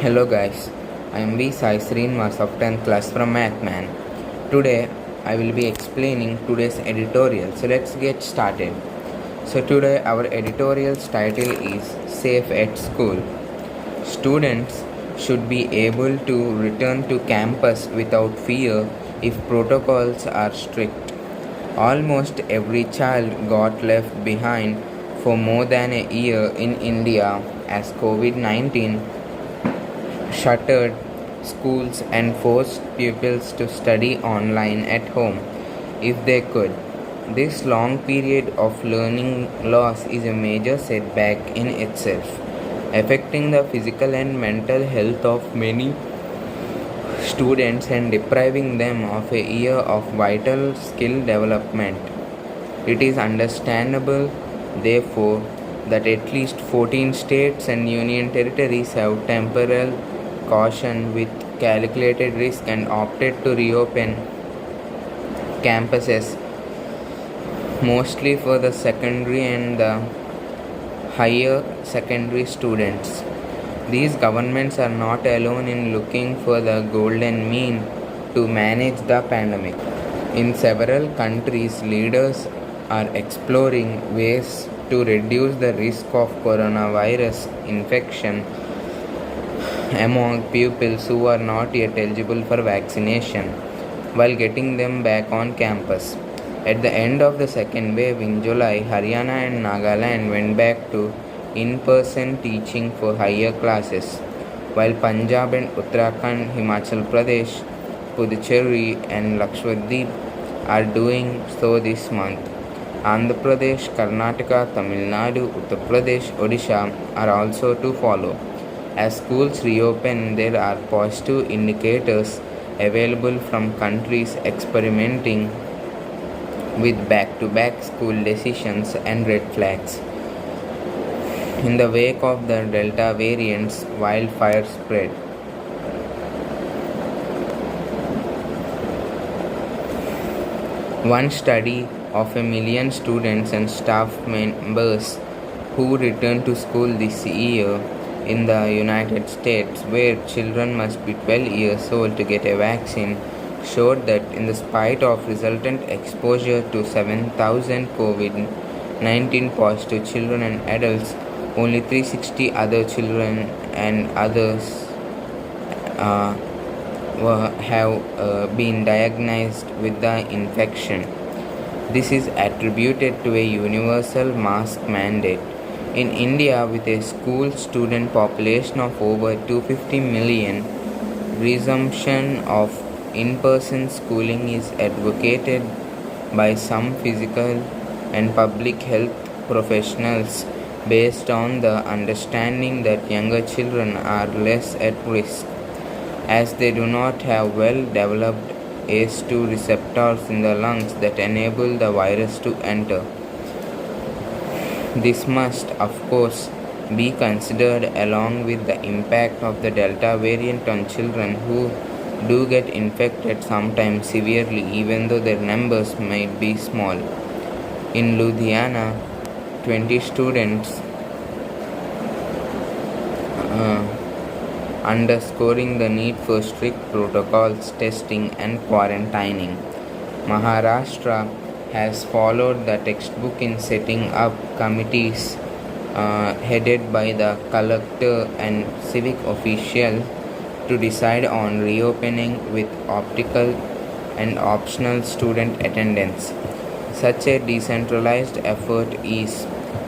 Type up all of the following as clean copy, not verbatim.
Hello guys, I am V Sai Srinivas of 10th class from Mathman. Today I will be explaining today's editorial. So let's get started. So today our editorial's title is Safe at School. Students should be able to return to campus without fear if protocols are strict. Almost every child got left behind for more than a year in India as COVID-19 shuttered schools and forced pupils to study online at home if they could. This long period of learning loss is a major setback in itself, affecting the physical and mental health of many students and depriving them of a year of vital skill development. It is understandable, therefore, that at least 14 states and union territories have temporal caution with calculated risk and opted to reopen campuses mostly for the secondary and the higher secondary students. These governments are not alone in looking for the golden mean to manage the pandemic. In several countries, leaders are exploring ways to reduce the risk of coronavirus infection among pupils who are not yet eligible for vaccination while getting them back on campus. At the end of the second wave in July, Haryana and Nagaland went back to in-person teaching for higher classes, while Punjab and Uttarakhand, Himachal Pradesh, Puducherry and Lakshadweep are doing so this month. Andhra Pradesh, Karnataka, Tamil Nadu, Uttar Pradesh, Odisha are also to follow. As schools reopen, there are positive indicators available from countries experimenting with back-to-back school decisions and red flags. In the wake of the Delta variant's wildfire spread, one study of 1 million students and staff members who returned to school this year in the United States, where children must be 12 years old to get a vaccine, showed that in spite of resultant exposure to 7,000 COVID-19 positive children and adults, only 360 other children and others have been diagnosed with the infection. This is attributed to a universal mask mandate. In India, with a school student population of over 250 million, resumption of in-person schooling is advocated by some physical and public health professionals based on the understanding that younger children are less at risk as they do not have well-developed ACE2 receptors in the lungs that enable the virus to enter. This must, of course, be considered along with the impact of the Delta variant on children who do get infected sometimes severely even though their numbers might be small. In Ludhiana, 20 students underscoring the need for strict protocols, testing and quarantining. Maharashtra has followed the textbook in setting up committees headed by the collector and civic official to decide on reopening with optical and optional student attendance. Such a decentralized effort is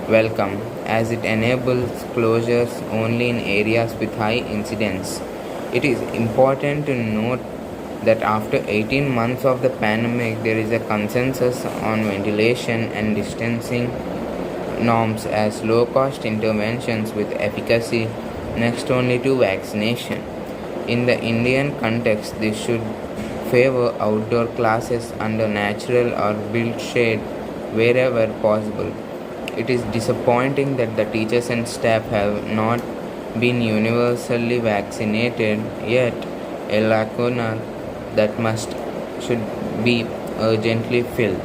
welcome as it enables closures only in areas with high incidence. It is important to note that after 18 months of the pandemic, there is a consensus on ventilation and distancing norms as low-cost interventions with efficacy next only to vaccination. In the Indian context, this should favor outdoor classes under natural or built shade wherever possible. It is disappointing that the teachers and staff have not been universally vaccinated, yet a lacuna that should be urgently filled.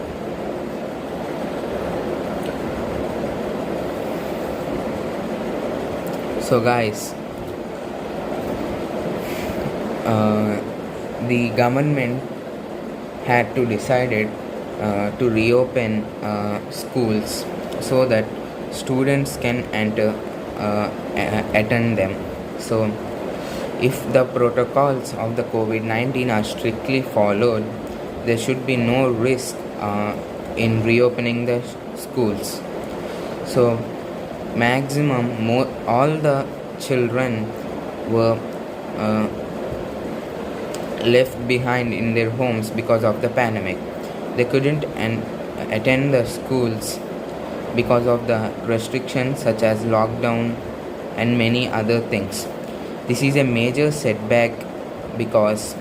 So guys, uh, the government had to decided to reopen schools so that students can enter attend them. So if the protocols of the COVID-19 are strictly followed, there should be no risk in reopening the schools. So all the children were uh, left behind in their homes because of the pandemic. They couldn't attend the schools because of the restrictions such as lockdown and many other things. This is a major setback because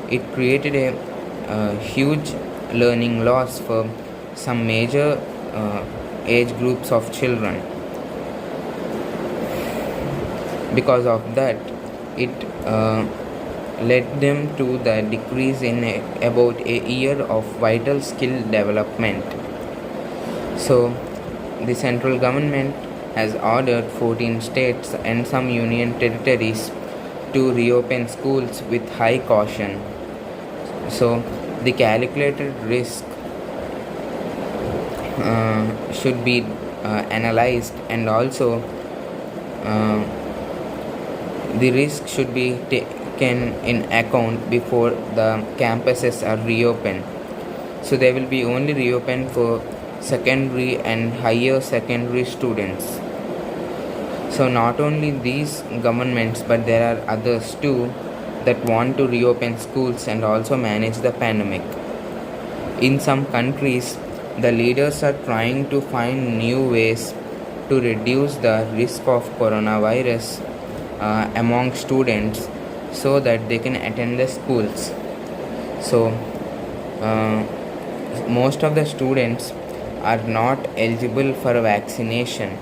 it created a huge learning loss for some major age groups of children. Because of that, it led them to the decrease in about a year of vital skill development. So the central government has ordered 14 states and some union territories to reopen schools with high caution. So the calculated risk should be analyzed, and also the risk should be taken in account before the campuses are reopened. So they will be only reopened for secondary and higher secondary students. So not only these governments, but there are others too that want to reopen schools and also manage the pandemic. In some countries, the leaders are trying to find new ways to reduce the risk of coronavirus among students so that they can attend the schools. So most of the students are not eligible for vaccination.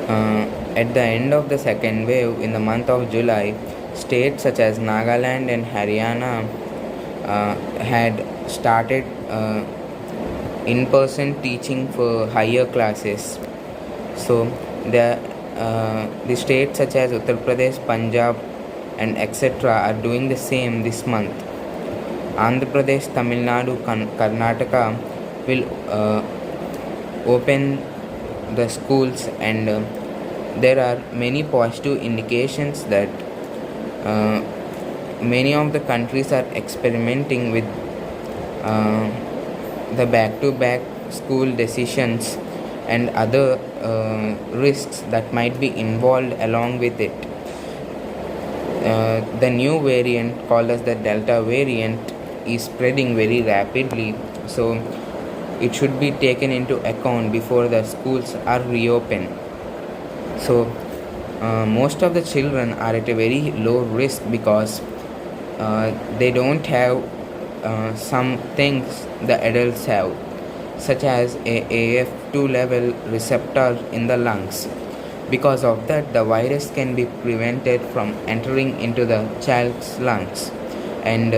At the end of the second wave in the month of July, states such as Nagaland and Haryana had started in-person teaching for higher classes. So the states such as Uttar Pradesh, Punjab and etc. are doing the same this month. Andhra Pradesh, Tamil Nadu, Karnataka will open the schools, and there are many positive indications that many of the countries are experimenting with the back-to-back school decisions and other risks that might be involved along with it. The new variant called as the Delta variant is spreading very rapidly, so it should be taken into account before the schools are reopened. So most of the children are at a very low risk because they don't have some things the adults have, such as a AF2 level receptor in the lungs. Because of that, the virus can be prevented from entering into the child's lungs, and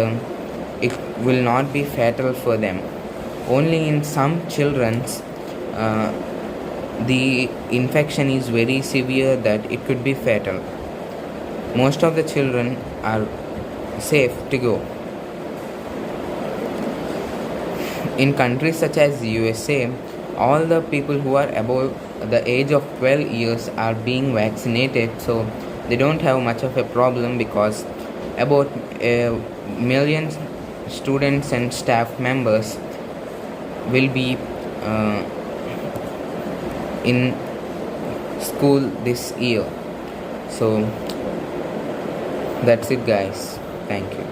it will not be fatal for them. Only in some children the infection is very severe that it could be fatal. Most of the children are safe to go. In countries such as USA, all the people who are above the age of 12 years are being vaccinated, so they don't have much of a problem because about a million students and staff members will be in school this year. So that's it, guys. Thank you.